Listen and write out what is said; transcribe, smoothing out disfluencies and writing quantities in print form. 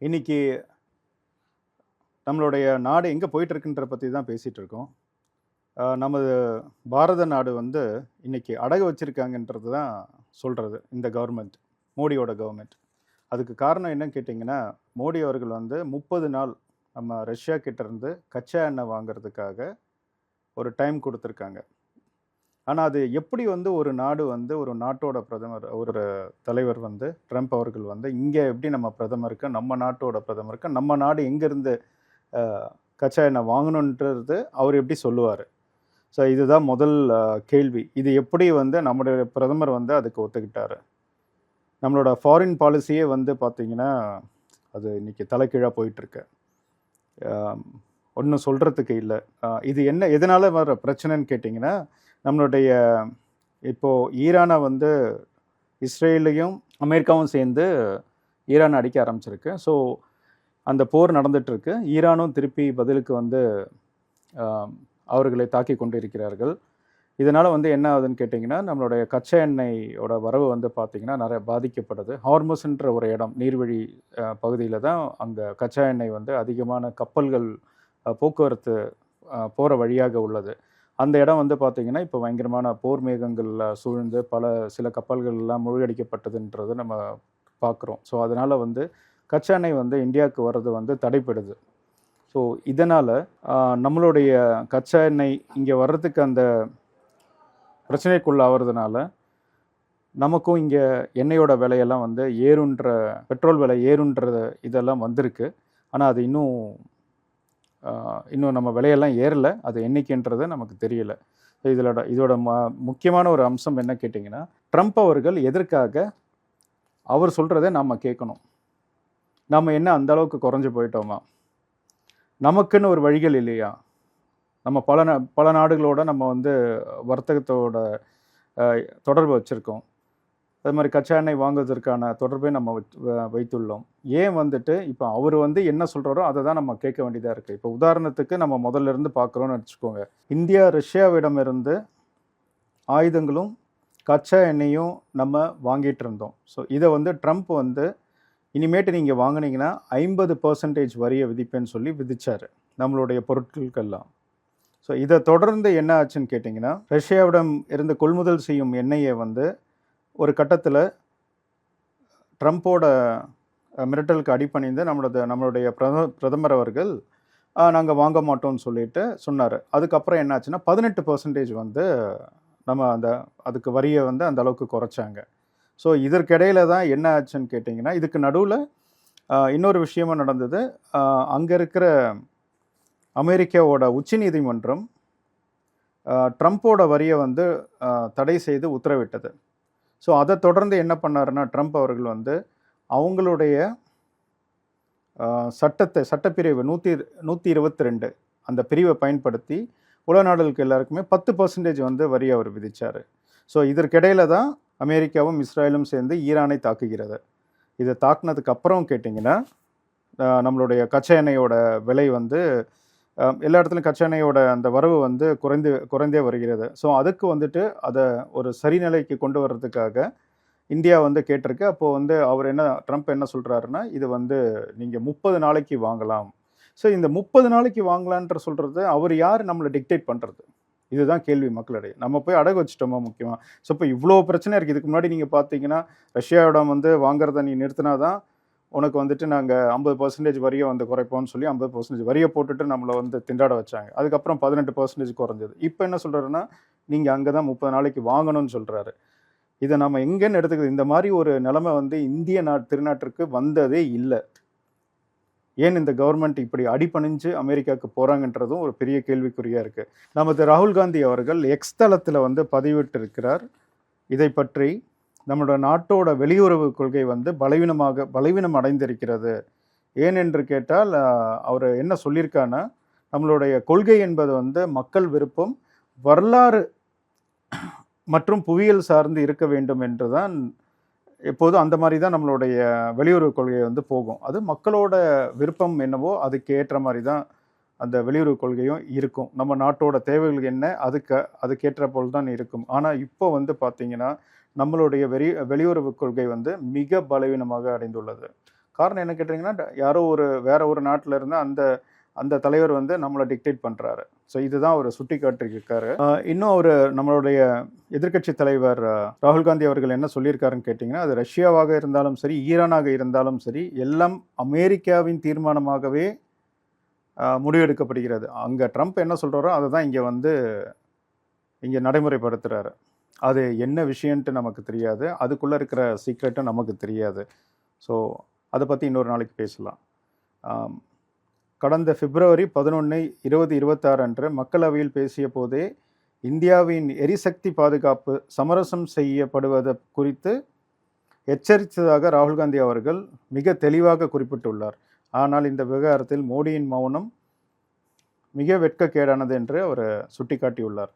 இன்னைக்கு நம்மளுடைய நாடு எங்கே போயிட்டு இருக்குன்ற பற்றி தான் பேசிகிட்டு இருக்கோம். நமது பாரத நாடு வந்து இன்னைக்கு அடகு வச்சிருக்காங்கன்றது தான் சொல்கிறது இந்த கவர்மெண்ட், மோடியோட கவர்மெண்ட். அதுக்கு காரணம் என்னன்னு கேட்டிங்கன்னா, மோடி அவர்கள் வந்து 30 நாள் நம்ம ரஷ்யா கிட்ட இருந்து கச்சா எண்ணெய் வாங்குறதுக்காக ஒரு டைம் கொடுத்துருக்காங்க. ஆனால் அது எப்படி வந்து ஒரு நாடு வந்து ஒரு நாட்டோட பிரதமர், ஒரு தலைவர் வந்து ட்ரம்ப் அவர்கள் வந்து இங்கே எப்படி நம்ம பிரதமருக்கு, நம்ம நாட்டோட பிரதமருக்கு நம்ம நாடு எங்கேருந்து கச்சா எண்ணெய் வாங்கணுன்றது அவர் எப்படி சொல்லுவார்? ஸோ இதுதான் முதல் கேள்வி. இது எப்படி வந்து நம்முடைய பிரதமர் வந்து அதுக்கு ஒத்துக்கிட்டாரு? நம்மளோட ஃபாரின் பாலிசியே வந்து பார்த்திங்கன்னா அது இன்றைக்கி தலைகீழாக போயிட்டுருக்கு. ஒன்றும் சொல்கிறதுக்கு இல்லை. இது என்ன எதனால் வர பிரச்சனைன்னு கேட்டிங்கன்னா, நம்மளுடைய இப்போது ஈரானை வந்து இஸ்ரேலையும் அமெரிக்காவும் சேர்ந்து ஈரானை அடிக்க ஆரம்பிச்சிருக்கு. ஸோ அந்த போர் நடந்துகிட்ருக்கு. ஈரானும் திருப்பி பதிலுக்கு வந்து அவர்களை தாக்கி கொண்டு இருக்கிறார்கள். இதனால் வந்து என்ன ஆகுதுன்னு கேட்டிங்கன்னா, நம்மளுடைய கச்சா எண்ணெயோட வரவு வந்து பார்த்திங்கன்னா நிறைய பாதிக்கப்படுது. ஹார்மஸ்ன்ற ஒரு இடம், நீர்வழி பகுதியில் தான் அங்கே கச்சா எண்ணெய் வந்து அதிகமான கப்பல்கள் போக்குவரத்து போகிற வழியாக உள்ளது. அந்த இடம் வந்து பார்த்திங்கன்னா இப்போ பயங்கரமான போர் மேகங்களில் சூழ்ந்து சில கப்பல்கள்லாம் மூழ்கடிக்கப்பட்டதுன்றது நம்ம பார்க்குறோம். ஸோ அதனால் வந்து கச்சா எண்ணெய் வந்து இந்தியாவுக்கு வர்றது வந்து தடைப்படுது. ஸோ இதனால் நம்மளுடைய கச்சா எண்ணெய் இங்கே வர்றதுக்கு அந்த பிரச்சனைக்குள்ளாகிறதுனால நமக்கும் இங்கே எண்ணெயோட விலையெல்லாம் வந்து பெட்ரோல் விலை ஏறுன்ற இதெல்லாம் வந்திருக்கு. ஆனால் அது இன்னும் நம்ம விலையெல்லாம் ஏறலை. அது என்னைக்குன்றது நமக்கு தெரியல. இதோட முக்கியமான ஒரு அம்சம் என்ன கேட்டிங்கன்னா, ட்ரம்ப் அவர்கள் எதற்காக அவர் சொல்கிறத நம்ம கேட்கணும்? நம்ம என்ன அந்த அளவுக்கு குறைஞ்சி போயிட்டோமா? நமக்குன்னு ஒரு வழிகள் இல்லையா? நம்ம பல நாடுகளோட நம்ம வந்து வர்த்தகத்தோட தொடர்பு வச்சுருக்கோம். அது மாதிரி கச்சா எண்ணெய் வாங்குவதற்கான தொடர்பை நம்ம வைத்துள்ளோம். ஏன் வந்துட்டு இப்போ அவர் வந்து என்ன சொல்கிறாரோ அதை தான் நம்ம கேட்க வேண்டியதாக இருக்குது. இப்போ உதாரணத்துக்கு நம்ம முதல்ல இருந்து பார்க்குறோன்னு வச்சுக்கோங்க. இந்தியா ரஷ்யாவிடமிருந்து ஆயுதங்களும் கச்சா எண்ணெயும் நம்ம வாங்கிட்டு இருந்தோம். ஸோ இதை வந்து ட்ரம்ப் வந்து இனிமேட்டு நீங்கள் வாங்கினீங்கன்னா 50% வரியை விதிப்பேன்னு சொல்லி விதித்தார் நம்மளுடைய பொருட்களுக்கெல்லாம். ஸோ இதை தொடர்ந்து என்ன ஆச்சுன்னு கேட்டிங்கன்னா, ரஷ்யாவிடம் இருந்து கொள்முதல் செய்யும் எண்ணெயை வந்து ஒரு கட்டத்தில் ட்ரம்ப்போட மிரட்டலுக்கு அடிபணிந்து நம்மளுடைய பிரதமர் அவர்கள் நாங்கள் வாங்க மாட்டோம்னு சொல்லிட்டு சொன்னார். அதுக்கப்புறம் என்ன ஆச்சுன்னா 18% வந்து நம்ம அதுக்கு வரியை வந்து அந்த அளவுக்கு குறைச்சாங்க. ஸோ இதற்கிடையில தான் என்ன ஆச்சுன்னு கேட்டிங்கன்னா, இதுக்கு நடுவில் இன்னொரு விஷயமும் நடந்தது. அங்கே இருக்கிற அமெரிக்காவோட உச்சநீதிமன்றம் ட்ரம்ப்போட வரியை வந்து தடை செய்து உத்தரவிட்டது. ஸோ அதை தொடர்ந்து என்ன பண்ணாருன்னா, ட்ரம்ப் அவர்கள் வந்து அவங்களுடைய சட்டப்பிரிவு 122 அந்த பிரிவை பயன்படுத்தி உலக நாடுகளுக்கு எல்லாருக்குமே 10% வந்து வரி அவர் விதித்தார். ஸோ இதற்கிடையில தான் அமெரிக்காவும் இஸ்ரேலும் சேர்ந்து ஈரானை தாக்குகிறது. இதை தாக்குனதுக்கு அப்புறம் கேட்டிங்கன்னா, நம்மளுடைய கச்சா எண்ணெயோட விலை வந்து எல்லா இடத்துலையும் கச்சா எண்ணெயோட அந்த வரவு வந்து குறைந்தே வருகிறது. ஸோ அதுக்கு வந்துட்டு அதை ஒரு சரிநிலைக்கு கொண்டு வர்றதுக்காக இந்தியா வந்து கேட்டிருக்கு. அப்போது வந்து ட்ரம்ப் என்ன சொல்கிறாருன்னா, இது வந்து நீங்கள் 30 நாளைக்கு வாங்கலாம். ஸோ இந்த 30 நாளைக்கு வாங்கலான்ற சொல்கிறது அவர் யார் நம்மளை டிக்டேட் பண்ணுறது? இதுதான் கேள்வி மக்களிடையே. நம்ம போய் அடகு வச்சுட்டோமா முக்கியமாக? ஸோ இப்போ இவ்வளோ பிரச்சனை இருக்குது. இதுக்கு முன்னாடி நீங்கள் பார்த்தீங்கன்னா, ரஷ்யாவிடம் வந்து வாங்குறத நீ நிறுத்தினா தான் உனக்கு வந்துட்டு நாங்கள் 50% வரியை வந்து குறைப்போம்னு சொல்லி 50% வரியை போட்டுட்டு நம்மளை வந்து திண்டாட வச்சாங்க. அதுக்கப்புறம் 18% குறைஞ்சது. இப்போ என்ன சொல்கிறாருன்னா, நீங்கள் அங்கே தான் 30 நாளைக்கு வாங்கணும்னு சொல்கிறாரு. இதை நம்ம எங்கேன்னு எடுத்துக்கிறது? இந்த மாதிரி ஒரு நிலைமை வந்து இந்திய திருநாட்டிற்கு வந்ததே இல்லை. ஏன் இந்த கவர்மெண்ட் இப்படி அடிபணிஞ்சு அமெரிக்காவுக்கு போகிறாங்கன்றதும் ஒரு பெரிய கேள்விக்குறியாக இருக்குது. நமது ராகுல் காந்தி அவர்கள் எக்ஸ் தளத்தில் வந்து பதிவிட்டு இருக்கிறார். இதை பற்றி நம்மளோட நாட்டோட வெளியுறவு கொள்கை வந்து பலவீனம் அடைந்திருக்கிறது. ஏன் என்று கேட்டால் அவர் என்ன சொல்லியிருக்கான்னா, நம்மளுடைய கொள்கை என்பது வந்து மக்கள் விருப்பம், வரலாறு மற்றும் புவியியல் சார்ந்து இருக்க வேண்டும் என்று தான் எப்போதும் அந்த மாதிரி தான் நம்மளுடைய வெளியுறவு கொள்கை வந்து போகும். அது மக்களோட விருப்பம் என்னவோ அதுக்கு ஏற்ற மாதிரி தான் அந்த வெளியுறவு கொள்கையும் இருக்கும். நம்ம நாட்டோட தேவைகள் என்ன அதுக்கேற்ற போல் தான் இருக்கும். ஆனால் இப்போ வந்து பார்த்திங்கன்னா நம்மளுடைய வெளியுறவு கொள்கை வந்து மிக பலவீனமாக அடைந்துள்ளது. காரணம் என்ன கேட்டிங்கன்னா, யாரோ வேற ஒரு நாட்டில் இருந்து அந்த அந்த தலைவர் வந்து நம்மளை டிக்டேட் பண்ணுறாரு. ஸோ இதுதான் அவர் சுட்டி காட்டியிருக்காரு. இன்னும் அவர் நம்மளுடைய எதிர்க்கட்சி தலைவர் ராகுல் காந்தி அவர்கள் என்ன சொல்லியிருக்காருன்னு கேட்டிங்கன்னா, அது ரஷ்யாவாக இருந்தாலும் சரி, ஈரானாக இருந்தாலும் சரி, எல்லாம் அமெரிக்காவின் தீர்மானமாகவே முடிவெடுக்கப்படுகிறது. அங்கே ட்ரம்ப் என்ன சொல்கிறாரோ அதை தான் இங்கே நடைமுறைப்படுத்துகிறாரு. அது என்ன விஷயன்ட்டு நமக்கு தெரியாது, அதுக்குள்ளே இருக்கிற சீக்ரெட்டும் நமக்கு தெரியாது. ஸோ அதை பற்றி இன்னொரு நாளைக்கு பேசலாம். கடந்த பிப்ரவரி 11, 2026 அன்று மக்களவையில் பேசிய போதே இந்தியாவின் எரிசக்தி பாதுகாப்பு சமரசம் செய்யப்படுவது குறித்து எச்சரித்ததாக ராகுல் காந்தி அவர்கள் மிக தெளிவாக குறிப்பிட்டுள்ளார். ஆனால் இந்த விவகாரத்தில் மோடியின் மௌனம் மிக வெட்கக்கேடானது என்று அவர் சுட்டிக்காட்டியுள்ளார்.